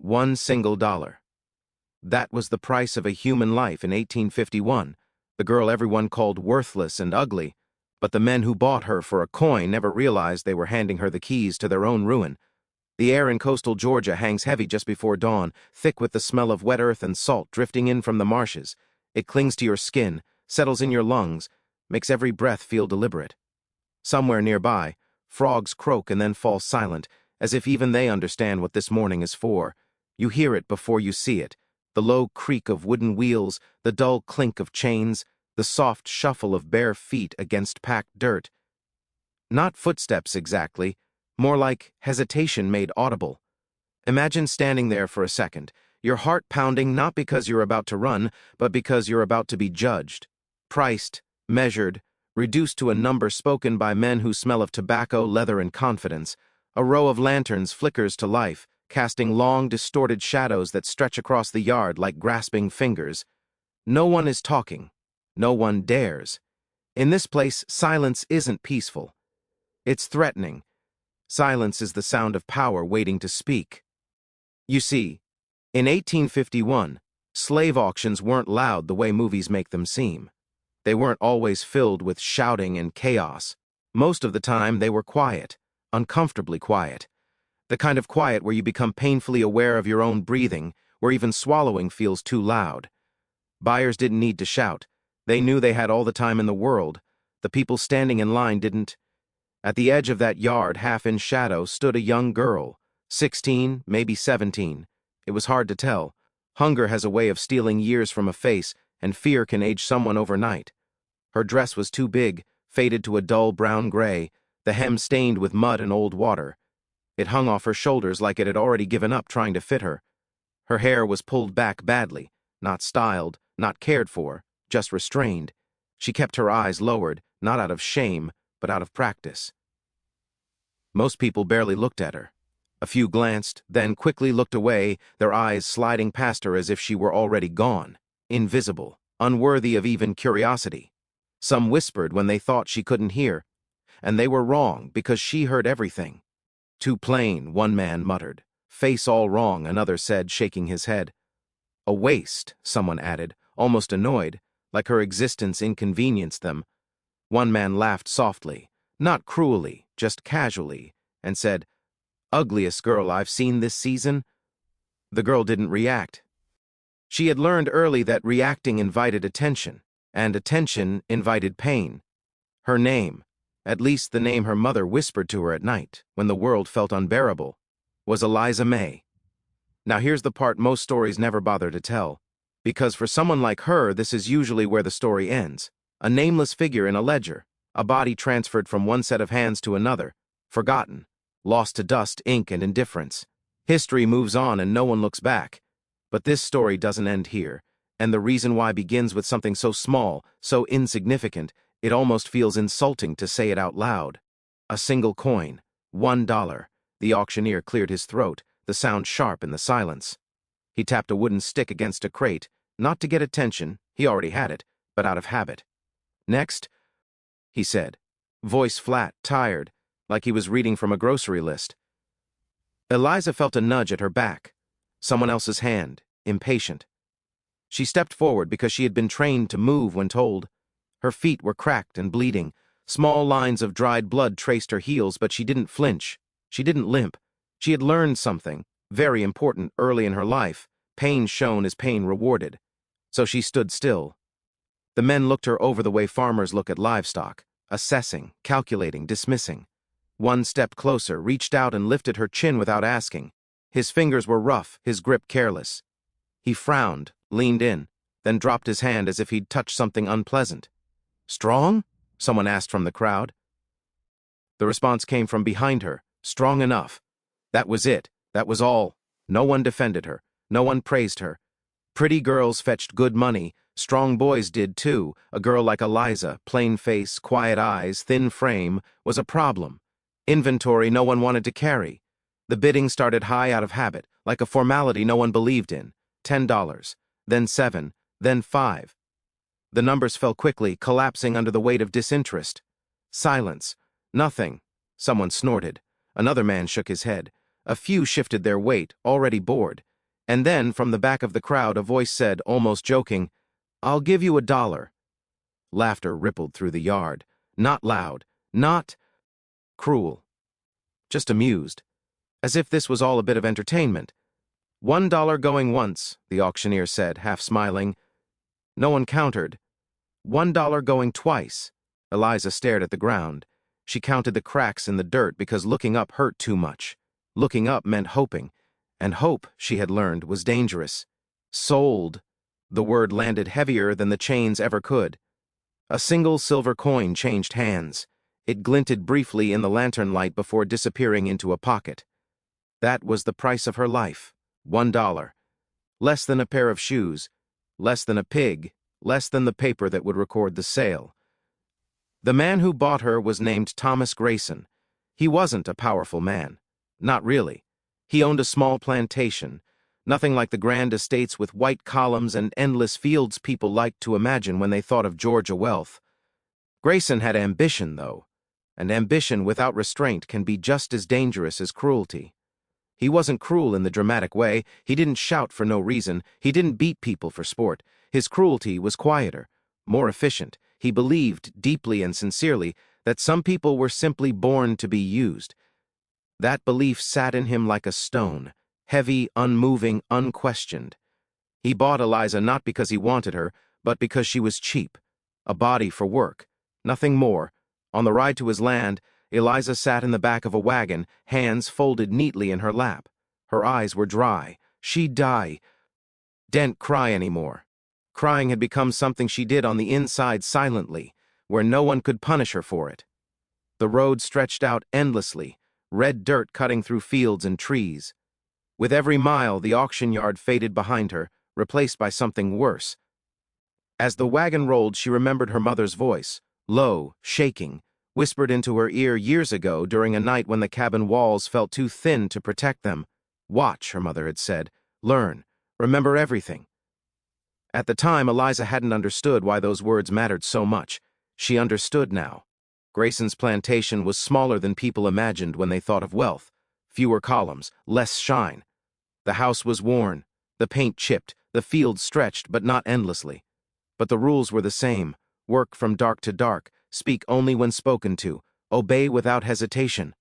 $1. That was the price of a human life in 1851, the girl everyone called worthless and ugly, but the men who bought her for a coin never realized they were handing her the keys to their own ruin. The air in coastal Georgia hangs heavy just before dawn, thick with the smell of wet earth and salt drifting in from the marshes. It clings to your skin, settles in your lungs, makes every breath feel deliberate. Somewhere nearby, frogs croak and then fall silent, as if even they understand what this morning is for. You hear it before you see it, the low creak of wooden wheels, the dull clink of chains, the soft shuffle of bare feet against packed dirt. Not footsteps exactly, more like hesitation made audible. Imagine standing there for a second, your heart pounding not because you're about to run, but because you're about to be judged, priced, measured, reduced to a number spoken by men who smell of tobacco, leather, and confidence. A row of lanterns flickers to life, casting long, distorted shadows that stretch across the yard like grasping fingers. No one is talking. No one dares. In this place, silence isn't peaceful. It's threatening. Silence is the sound of power waiting to speak. You see, in 1851, slave auctions weren't loud the way movies make them seem. They weren't always filled with shouting and chaos. Most of the time, they were quiet, uncomfortably quiet. The kind of quiet where you become painfully aware of your own breathing, where even swallowing feels too loud. Buyers didn't need to shout. They knew they had all the time in the world. The people standing in line didn't. At the edge of that yard, half in shadow, stood a young girl, 16, maybe 17. It was hard to tell. Hunger has a way of stealing years from a face, and fear can age someone overnight. Her dress was too big, faded to a dull brown gray, the hem stained with mud and old water. It hung off her shoulders like it had already given up trying to fit her. Her hair was pulled back badly, not styled, not cared for, just restrained. She kept her eyes lowered, not out of shame, but out of practice. Most people barely looked at her. A few glanced, then quickly looked away, their eyes sliding past her as if she were already gone, invisible, unworthy of even curiosity. Some whispered when they thought she couldn't hear, and they were wrong because she heard everything. Too plain, one man muttered. Face all wrong, another said, shaking his head. A waste, someone added, almost annoyed, like her existence inconvenienced them. One man laughed softly, not cruelly, just casually, and said, "Ugliest girl I've seen this season." The girl didn't react. She had learned early that reacting invited attention, and attention invited pain. Her name, at least the name her mother whispered to her at night, when the world felt unbearable, was Eliza Mae. Now here's the part most stories never bother to tell, because for someone like her, this is usually where the story ends. A nameless figure in a ledger, a body transferred from one set of hands to another, forgotten, lost to dust, ink, and indifference. History moves on and no one looks back. But this story doesn't end here, and the reason why begins with something so small, so insignificant, it almost feels insulting to say it out loud. A single coin, $1. The auctioneer cleared his throat, the sound sharp in the silence. He tapped a wooden stick against a crate, not to get attention, he already had it, but out of habit. "Next," he said, voice flat, tired, like he was reading from a grocery list. Eliza felt a nudge at her back, someone else's hand, impatient. She stepped forward because she had been trained to move when told. Her feet were cracked and bleeding. Small lines of dried blood traced her heels, but she didn't flinch. She didn't limp. She had learned something, very important, early in her life. Pain shown is pain rewarded. So she stood still. The men looked her over the way farmers look at livestock, assessing, calculating, dismissing. One stepped closer, reached out and lifted her chin without asking. His fingers were rough, his grip careless. He frowned, leaned in, then dropped his hand as if he'd touched something unpleasant. "Strong?" someone asked from the crowd. The response came from behind her, strong enough. That was it, that was all. No one defended her, no one praised her. Pretty girls fetched good money, strong boys did too. A girl like Eliza, plain face, quiet eyes, thin frame, was a problem. Inventory no one wanted to carry. The bidding started high out of habit, like a formality no one believed in. $10, then $7, then $5. The numbers fell quickly, collapsing under the weight of disinterest. Silence. Nothing. Someone snorted. Another man shook his head. A few shifted their weight, already bored. And then, from the back of the crowd, a voice said, almost joking, "I'll give you $1." Laughter rippled through the yard. Not loud, not cruel, just amused, as if this was all a bit of entertainment. $1 going once, the auctioneer said, half smiling. No one countered. $1 going twice. Eliza stared at the ground. She counted the cracks in the dirt because looking up hurt too much. Looking up meant hoping, and hope, she had learned, was dangerous. Sold. The word landed heavier than the chains ever could. A single silver coin changed hands. It glinted briefly in the lantern light before disappearing into a pocket. That was the price of her life. $1. Less than a pair of shoes. Less than a pig. Less than the paper that would record the sale. The man who bought her was named Thomas Grayson. He wasn't a powerful man. Not really. He owned a small plantation. Nothing like the grand estates with white columns and endless fields people liked to imagine when they thought of Georgia wealth. Grayson had ambition, though, and ambition without restraint can be just as dangerous as cruelty. He wasn't cruel in the dramatic way. He didn't shout for no reason. He didn't beat people for sport. His cruelty was quieter, more efficient. He believed, deeply and sincerely, that some people were simply born to be used. That belief sat in him like a stone, heavy, unmoving, unquestioned. He bought Eliza not because he wanted her, but because she was cheap. A body for work. Nothing more. On the ride to his land, Eliza sat in the back of a wagon, hands folded neatly in her lap. Her eyes were dry. She'd die. Didn't cry anymore. Crying had become something she did on the inside silently, where no one could punish her for it. The road stretched out endlessly, red dirt cutting through fields and trees. With every mile, the auction yard faded behind her, replaced by something worse. As the wagon rolled, she remembered her mother's voice, low, shaking, whispered into her ear years ago during a night when the cabin walls felt too thin to protect them. "Watch," her mother had said. "Learn. Remember everything." At the time, Eliza hadn't understood why those words mattered so much. She understood now. Grayson's plantation was smaller than people imagined when they thought of wealth. Fewer columns, less shine. The house was worn, the paint chipped, the fields stretched, but not endlessly. But the rules were the same. Work from dark to dark, speak only when spoken to, obey without hesitation.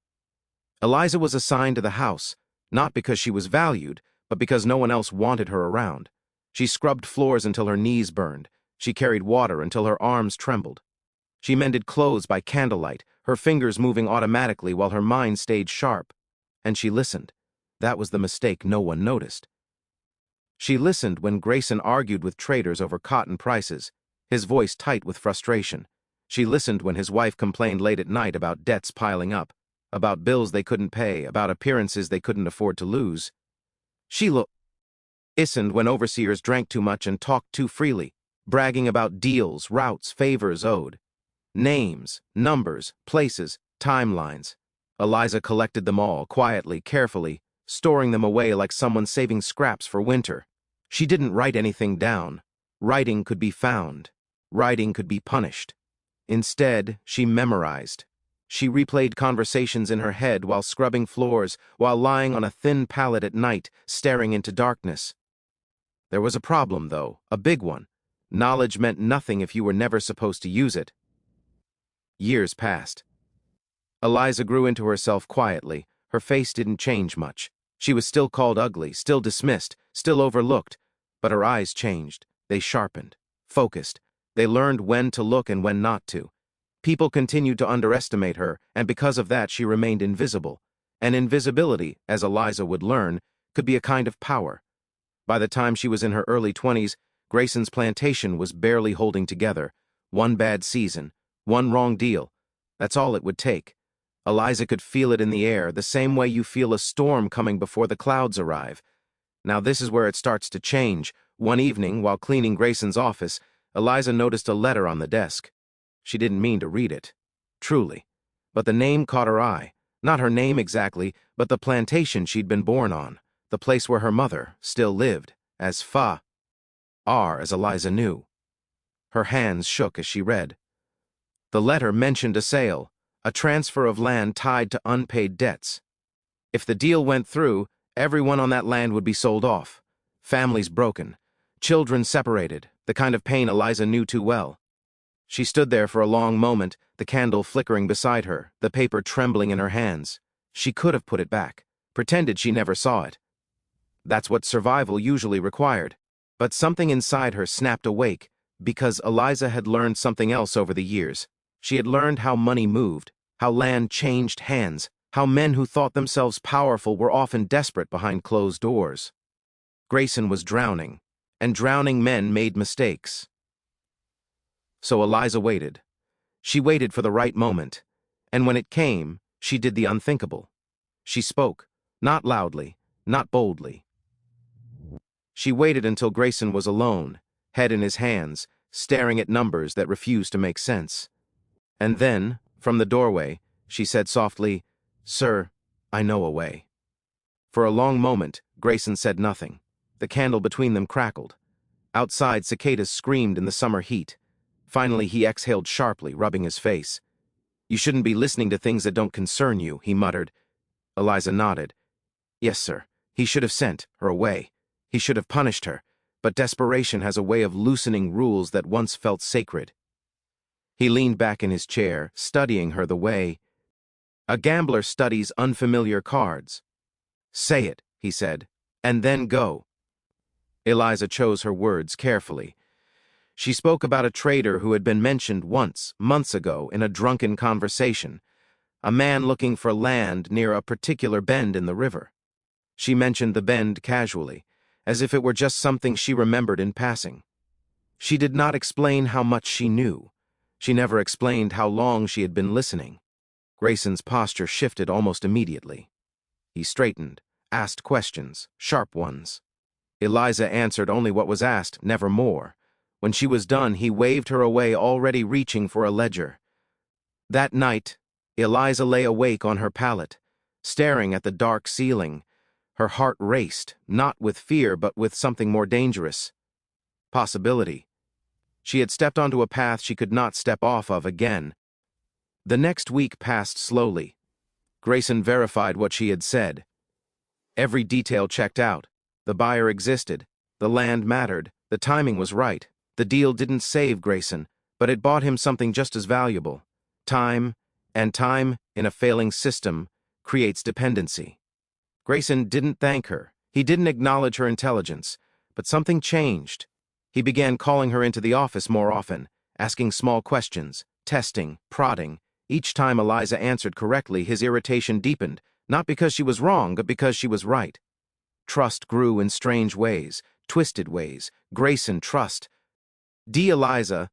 Eliza was assigned to the house, not because she was valued, but because no one else wanted her around. She scrubbed floors until her knees burned. She carried water until her arms trembled. She mended clothes by candlelight, her fingers moving automatically while her mind stayed sharp. And she listened. That was the mistake no one noticed. She listened when Grayson argued with traders over cotton prices, his voice tight with frustration. She listened when his wife complained late at night about debts piling up, about bills they couldn't pay, about appearances they couldn't afford to lose. She listened when overseers drank too much and talked too freely, bragging about deals, routes, favors owed. Names, numbers, places, timelines. Eliza collected them all, quietly, carefully, storing them away like someone saving scraps for winter. She didn't write anything down. Writing could be found. Writing could be punished. Instead, she memorized. She replayed conversations in her head while scrubbing floors, while lying on a thin pallet at night, staring into darkness. There was a problem, though, a big one. Knowledge meant nothing if you were never supposed to use it. Years passed. Eliza grew into herself quietly. Her face didn't change much. She was still called ugly, still dismissed, still overlooked. But her eyes changed. They sharpened, focused. They learned when to look and when not to. People continued to underestimate her, and because of that she remained invisible. And invisibility, as Eliza would learn, could be a kind of power. By the time she was in her early 20s, Grayson's plantation was barely holding together. One bad season, one wrong deal. That's all it would take. Eliza could feel it in the air, the same way you feel a storm coming before the clouds arrive. Now this is where it starts to change. One evening, while cleaning Grayson's office, Eliza noticed a letter on the desk. She didn't mean to read it, truly. But the name caught her eye. Not her name exactly, but the plantation she'd been born on, the place where her mother still lived, as far as Eliza knew. Her hands shook as she read. The letter mentioned a sale, a transfer of land tied to unpaid debts. If the deal went through, everyone on that land would be sold off. families broken, children separated, the kind of pain Eliza knew too well. She stood there for a long moment, the candle flickering beside her, the paper trembling in her hands. She could have put it back, pretended she never saw it. That's what survival usually required. But something inside her snapped awake, because Eliza had learned something else over the years. She had learned how money moved, how land changed hands, how men who thought themselves powerful were often desperate behind closed doors. Grayson was drowning, and drowning men made mistakes. So Eliza waited. She waited for the right moment, and when it came, she did the unthinkable. She spoke, not loudly, not boldly. She waited until Grayson was alone, head in his hands, staring at numbers that refused to make sense. And then, from the doorway, she said softly, "Sir, I know a way." For a long moment, Grayson said nothing. The candle between them crackled. Outside, cicadas screamed in the summer heat. Finally, he exhaled sharply, rubbing his face. "You shouldn't be listening to things that don't concern you," he muttered. Eliza nodded. "Yes, sir. He should have sent her away. He should have punished her. But desperation has a way of loosening rules that once felt sacred." He leaned back in his chair, studying her the way a gambler studies unfamiliar cards. "Say it," he said, "and then go." Eliza chose her words carefully. She spoke about a trader who had been mentioned once, months ago, in a drunken conversation, a man looking for land near a particular bend in the river. She mentioned the bend casually, as if it were just something she remembered in passing. She did not explain how much she knew. She never explained how long she had been listening. Grayson's posture shifted almost immediately. He straightened, asked questions, sharp ones. Eliza answered only what was asked, never more. When she was done, he waved her away, already reaching for a ledger. That night, Eliza lay awake on her pallet, staring at the dark ceiling. Her heart raced, not with fear but with something more dangerous. Possibility. She had stepped onto a path she could not step off of again. The next week passed slowly. Grayson verified what she had said. Every detail checked out. The buyer existed. The land mattered. The timing was right. The deal didn't save Grayson, but it bought him something just as valuable. Time, and time, in a failing system, creates dependency. Grayson didn't thank her. He didn't acknowledge her intelligence. But something changed. He began calling her into the office more often, asking small questions, testing, prodding. Each time Eliza answered correctly, his irritation deepened, not because she was wrong, but because she was right. Trust grew in strange ways, twisted ways. Grayson trust. Eliza,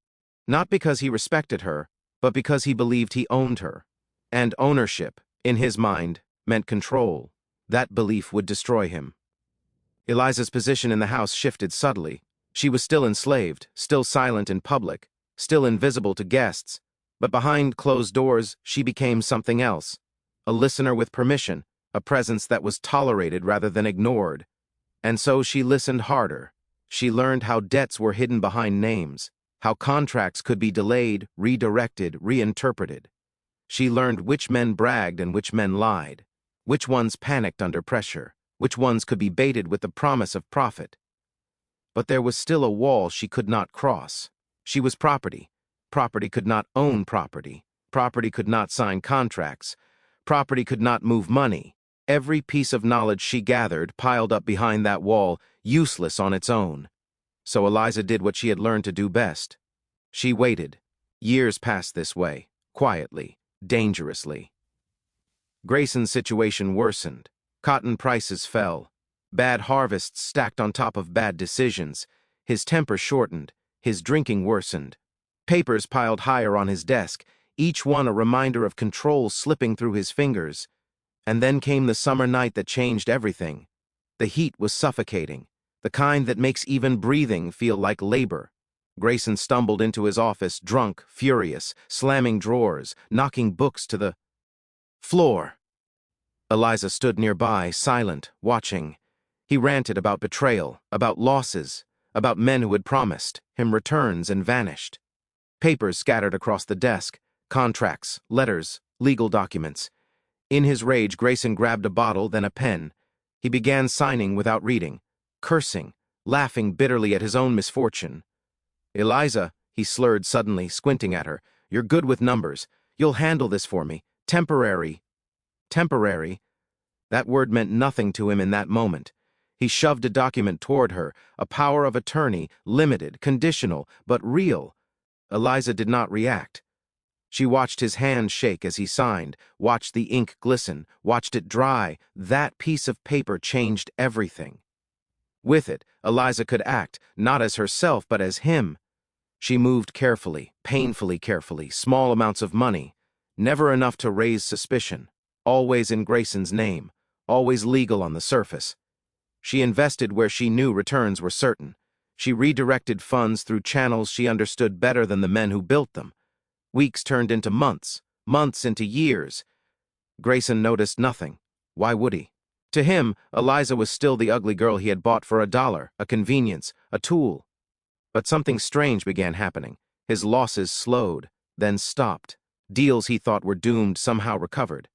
not because he respected her, but because he believed he owned her. And ownership, in his mind, meant control. That belief would destroy him. Eliza's position in the house shifted subtly. She was still enslaved, still silent in public, still invisible to guests. But behind closed doors, she became something else. A listener with permission, a presence that was tolerated rather than ignored. And so she listened harder. She learned how debts were hidden behind names, how contracts could be delayed, redirected, reinterpreted. She learned which men bragged and which men lied, which ones panicked under pressure, which ones could be baited with the promise of profit. But there was still a wall she could not cross. She was property. Property could not own property. Property could not sign contracts. Property could not move money. Every piece of knowledge she gathered piled up behind that wall, useless on its own. So Eliza did what she had learned to do best. She waited. Years passed this way, quietly, dangerously. Grayson's situation worsened. Cotton prices fell. Bad harvests stacked on top of bad decisions. His temper shortened. His drinking worsened. Papers piled higher on his desk, each one a reminder of control slipping through his fingers. And then came the summer night that changed everything. The heat was suffocating, the kind that makes even breathing feel like labor. Grayson stumbled into his office, drunk, furious, slamming drawers, knocking books to the floor. Eliza stood nearby, silent, watching. He ranted about betrayal, about losses, about men who had promised him returns and vanished. Papers scattered across the desk, contracts, letters, legal documents. In his rage, Grayson grabbed a bottle, then a pen. He began signing without reading, cursing, laughing bitterly at his own misfortune. "Eliza," he slurred suddenly, squinting at her, "you're good with numbers. You'll handle this for me. Temporary." Temporary? That word meant nothing to him in that moment. He shoved a document toward her, a power of attorney, limited, conditional, but real. Eliza did not react. She watched his hand shake as he signed, watched the ink glisten, watched it dry. That piece of paper changed everything. With it, Eliza could act, not as herself, but as him. She moved carefully, painfully carefully, small amounts of money, never enough to raise suspicion, always in Grayson's name, always legal on the surface. She invested where she knew returns were certain. She redirected funds through channels she understood better than the men who built them. Weeks turned into months, months into years. Grayson noticed nothing. Why would he? To him, Eliza was still the ugly girl he had bought for $1, a convenience, a tool. But something strange began happening. His losses slowed, then stopped. Deals he thought were doomed somehow recovered.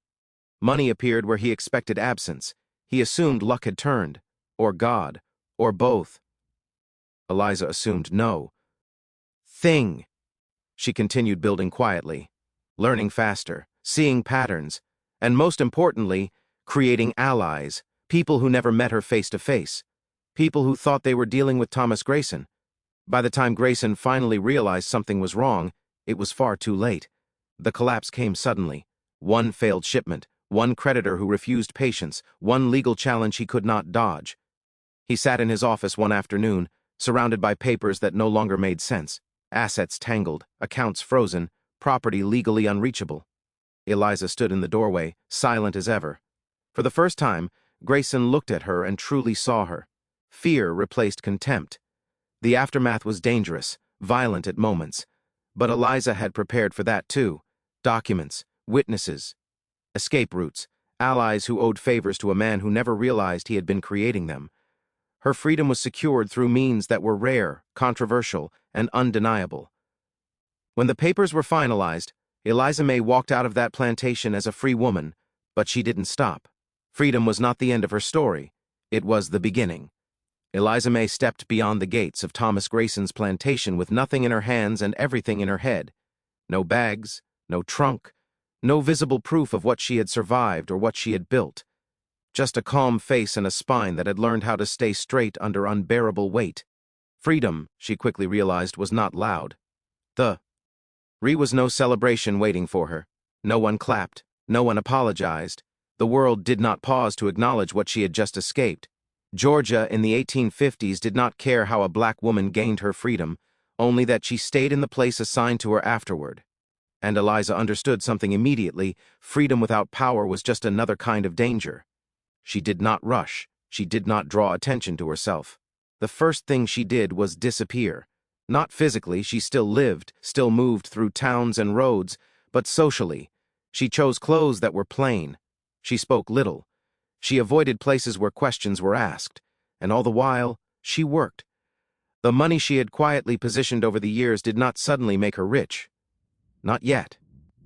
Money appeared where he expected absence. He assumed luck had turned, or God, or both. Eliza assumed no. Thing. She continued building quietly, learning faster, seeing patterns, and most importantly, creating allies, people who never met her face to face, people who thought they were dealing with Thomas Grayson. By the time Grayson finally realized something was wrong, it was far too late. The collapse came suddenly. One failed shipment, one creditor who refused patience, one legal challenge he could not dodge. He sat in his office one afternoon, surrounded by papers that no longer made sense, assets tangled, accounts frozen, property legally unreachable. Eliza stood in the doorway, silent as ever. For the first time, Grayson looked at her and truly saw her. Fear replaced contempt. The aftermath was dangerous, violent at moments. But Eliza had prepared for that too. Documents, witnesses, escape routes, allies who owed favors to a man who never realized he had been creating them. Her freedom was secured through means that were rare, controversial, and undeniable. When the papers were finalized, Eliza Mae walked out of that plantation as a free woman, but she didn't stop. Freedom was not the end of her story. It was the beginning. Eliza Mae stepped beyond the gates of Thomas Grayson's plantation with nothing in her hands and everything in her head. No bags, no trunk, no visible proof of what she had survived or what she had built. Just a calm face and a spine that had learned how to stay straight under unbearable weight. Freedom, she quickly realized, was not loud. There was no celebration waiting for her. No one clapped. No one apologized. The world did not pause to acknowledge what she had just escaped. Georgia in the 1850s did not care how a black woman gained her freedom, only that she stayed in the place assigned to her afterward. And Eliza understood something immediately. Freedom without power was just another kind of danger. She did not rush. She did not draw attention to herself. The first thing she did was disappear. Not physically, she still lived, still moved through towns and roads, but socially. She chose clothes that were plain. She spoke little. She avoided places where questions were asked. And all the while, she worked. The money she had quietly positioned over the years did not suddenly make her rich. Not yet.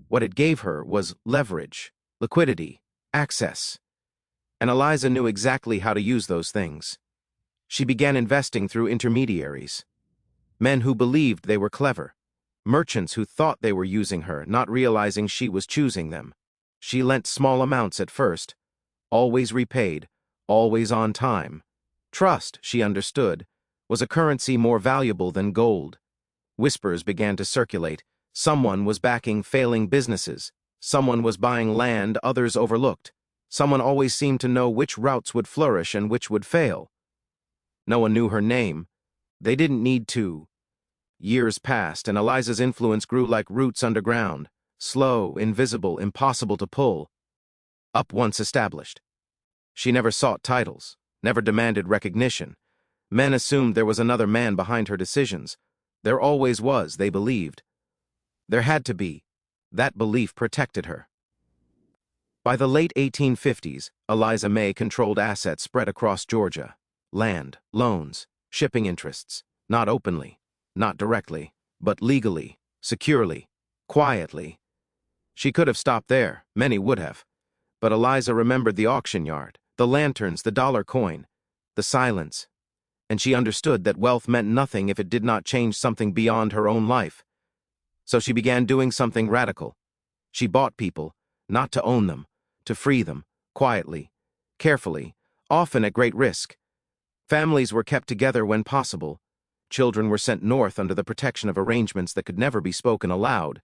What it gave her was leverage, liquidity, access. And Eliza knew exactly how to use those things. She began investing through intermediaries. Men who believed they were clever. Merchants who thought they were using her, not realizing she was choosing them. She lent small amounts at first, always repaid, always on time. Trust, she understood, was a currency more valuable than gold. Whispers began to circulate. Someone was backing failing businesses. Someone was buying land others overlooked. Someone always seemed to know which routes would flourish and which would fail. No one knew her name. They didn't need to. Years passed, and Eliza's influence grew like roots underground, slow, invisible, impossible to pull. Up once established. She never sought titles, never demanded recognition. Men assumed there was another man behind her decisions. There always was, they believed. There had to be. That belief protected her. By the late 1850s, Eliza Mae controlled assets spread across Georgia. Land, loans, shipping interests, not openly, not directly, but legally, securely, quietly. She could have stopped there, many would have. But Eliza remembered the auction yard, the lanterns, the dollar coin, the silence. and she understood that wealth meant nothing if it did not change something beyond her own life. So she began doing something radical. She bought people, not to own them, to free them, quietly, carefully, often at great risk. Families were kept together when possible. Children were sent north under the protection of arrangements that could never be spoken aloud.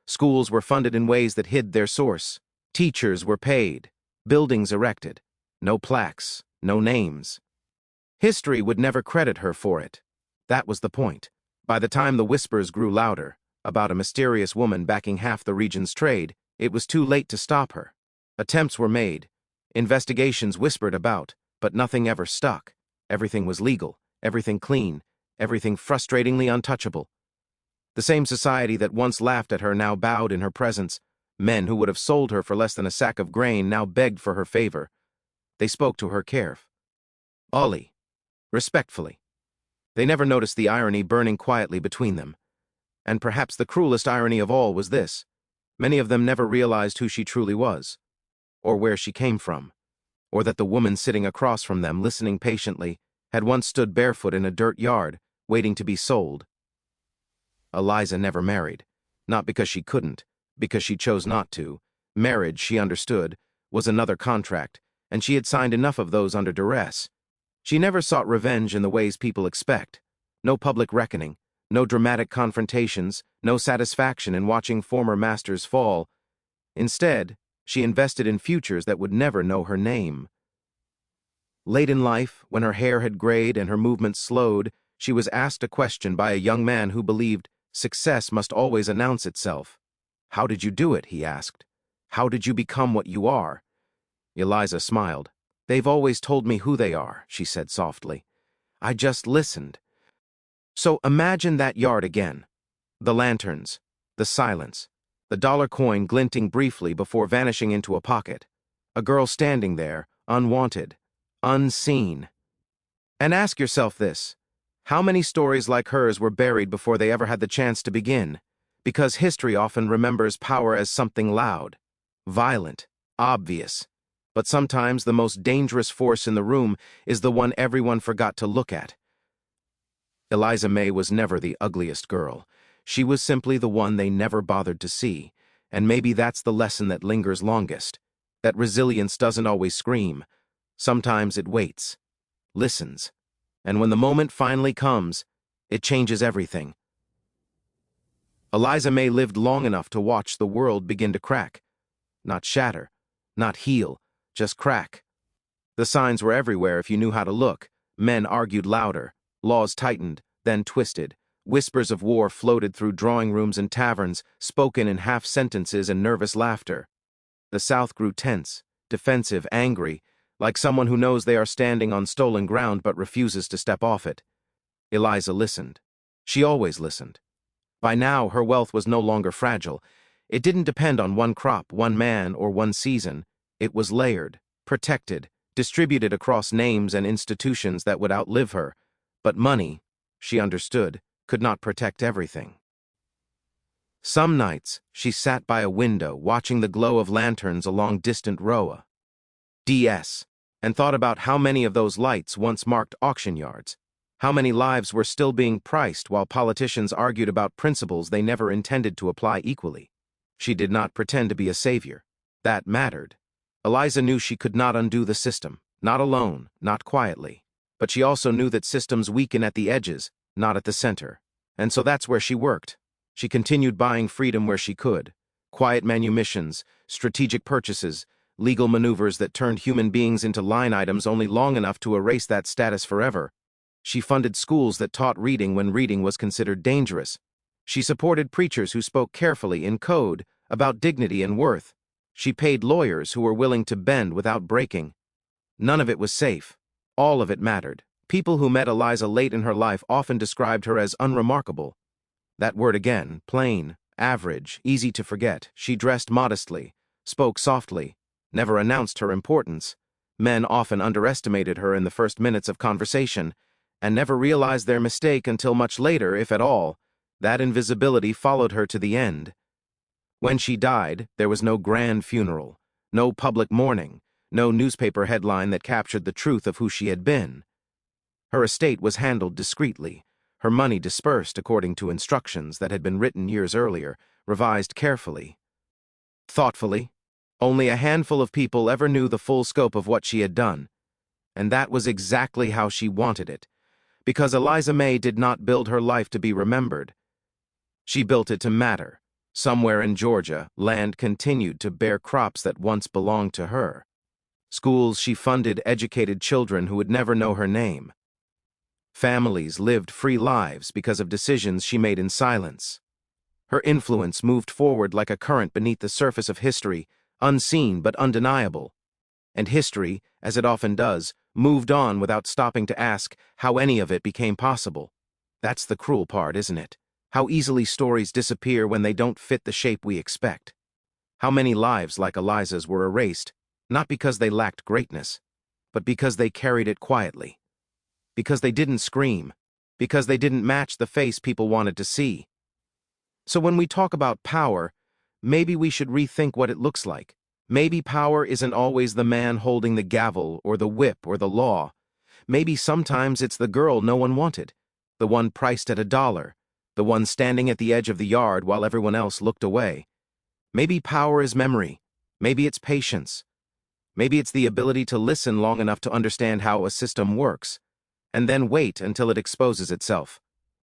Schools were funded in ways that hid their source. Teachers were paid. Buildings erected. No plaques, no names. History would never credit her for it. That was the point. By the time the whispers grew louder, about a mysterious woman backing half the region's trade, it was too late to stop her. Attempts were made. Investigations whispered about, but nothing ever stuck. Everything was legal, everything clean, everything frustratingly untouchable. The same society that once laughed at her now bowed in her presence. Men who would have sold her for less than a sack of grain now begged for her favor. They spoke to her carefully, respectfully. They never noticed the irony burning quietly between them. And perhaps the cruelest irony of all was this: many of them never realized who she truly was, or where she came from, or that the woman sitting across from them, listening patiently, had once stood barefoot in a dirt yard, waiting to be sold. Eliza never married, not because she couldn't, because she chose not to. Marriage, she understood, was another contract, and she had signed enough of those under duress. She never sought revenge in the ways people expect. No public reckoning, no dramatic confrontations, no satisfaction in watching former masters fall. Instead, she invested in futures that would never know her name. Late in life, when her hair had grayed and her movements slowed, she was asked a question by a young man who believed success must always announce itself. "How did you do it?" he asked. "How did you become what you are?" Eliza smiled. "They've always told me who they are," she said softly. "I just listened." So imagine that yard again. The lanterns, the silence, the dollar coin glinting briefly before vanishing into a pocket. A girl standing there, unwanted, unseen. And ask yourself this: how many stories like hers were buried before they ever had the chance to begin? Because history often remembers power as something loud, violent, obvious. But sometimes the most dangerous force in the room is the one everyone forgot to look at. Eliza Mae was never the ugliest girl. She was simply the one they never bothered to see. And maybe that's the lesson that lingers longest. That resilience doesn't always scream. Sometimes it waits, listens. And when the moment finally comes, it changes everything. Eliza Mae lived long enough to watch the world begin to crack. Not shatter, not heal, just crack. The signs were everywhere if you knew how to look. Men argued louder. Laws tightened, then twisted. Whispers of war floated through drawing rooms and taverns, spoken in half sentences and nervous laughter. The South grew tense, defensive, angry, like someone who knows they are standing on stolen ground but refuses to step off it. Eliza listened. She always listened. By now, her wealth was no longer fragile. It didn't depend on one crop, one man, or one season. It was layered, protected, distributed across names and institutions that would outlive her. But money, she understood, could not protect everything. Some nights, she sat by a window watching the glow of lanterns along distant rows, and thought about how many of those lights once marked auction yards, how many lives were still being priced while politicians argued about principles they never intended to apply equally. She did not pretend to be a savior. That mattered. Eliza knew she could not undo the system, not alone, not quietly. But she also knew that systems weaken at the edges, not at the center. And so that's where she worked. She continued buying freedom where she could. Quiet manumissions, strategic purchases, legal maneuvers that turned human beings into line items only long enough to erase that status forever. She funded schools that taught reading when reading was considered dangerous. She supported preachers who spoke carefully, in code, about dignity and worth. She paid lawyers who were willing to bend without breaking. None of it was safe. All of it mattered. People who met Eliza late in her life often described her as unremarkable. That word again, plain, average, easy to forget. She dressed modestly, spoke softly, never announced her importance. Men often underestimated her in the first minutes of conversation, and never realized their mistake until much later, if at all. That invisibility followed her to the end. When she died, there was no grand funeral, no public mourning, no newspaper headline that captured the truth of who she had been. Her estate was handled discreetly, her money dispersed according to instructions that had been written years earlier, revised carefully, thoughtfully. Only a handful of people ever knew the full scope of what she had done, and that was exactly how she wanted it, because Eliza Mae did not build her life to be remembered. She built it to matter. Somewhere in Georgia, land continued to bear crops that once belonged to her. Schools she funded educated children who would never know her name. Families lived free lives because of decisions she made in silence. Her influence moved forward like a current beneath the surface of history, unseen but undeniable. And history, as it often does, moved on without stopping to ask how any of it became possible. That's the cruel part, isn't it? How easily stories disappear when they don't fit the shape we expect. How many lives like Eliza's were erased, not because they lacked greatness, but because they carried it quietly. Because they didn't scream. Because they didn't match the face people wanted to see. So when we talk about power, maybe we should rethink what it looks like. Maybe power isn't always the man holding the gavel or the whip or the law. Maybe sometimes it's the girl no one wanted, the one priced at $1, the one standing at the edge of the yard while everyone else looked away. Maybe power is memory. Maybe it's patience. Maybe it's the ability to listen long enough to understand how a system works, and then wait until it exposes itself.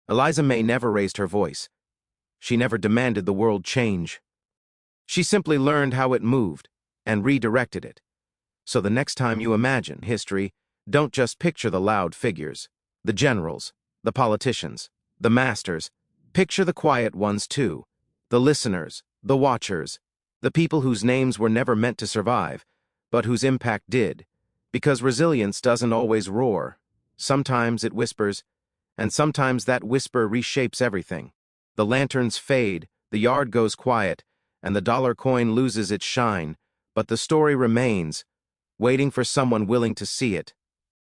Eliza Mae never raised her voice. She never demanded the world change. She simply learned how it moved and redirected it. So the next time you imagine history, don't just picture the loud figures, the generals, the politicians, the masters. Picture the quiet ones too, the listeners, the watchers, the people whose names were never meant to survive, but whose impact did. Because resilience doesn't always roar. Sometimes it whispers, and sometimes that whisper reshapes everything. The lanterns fade, the yard goes quiet, and the dollar coin loses its shine, but the story remains, waiting for someone willing to see it.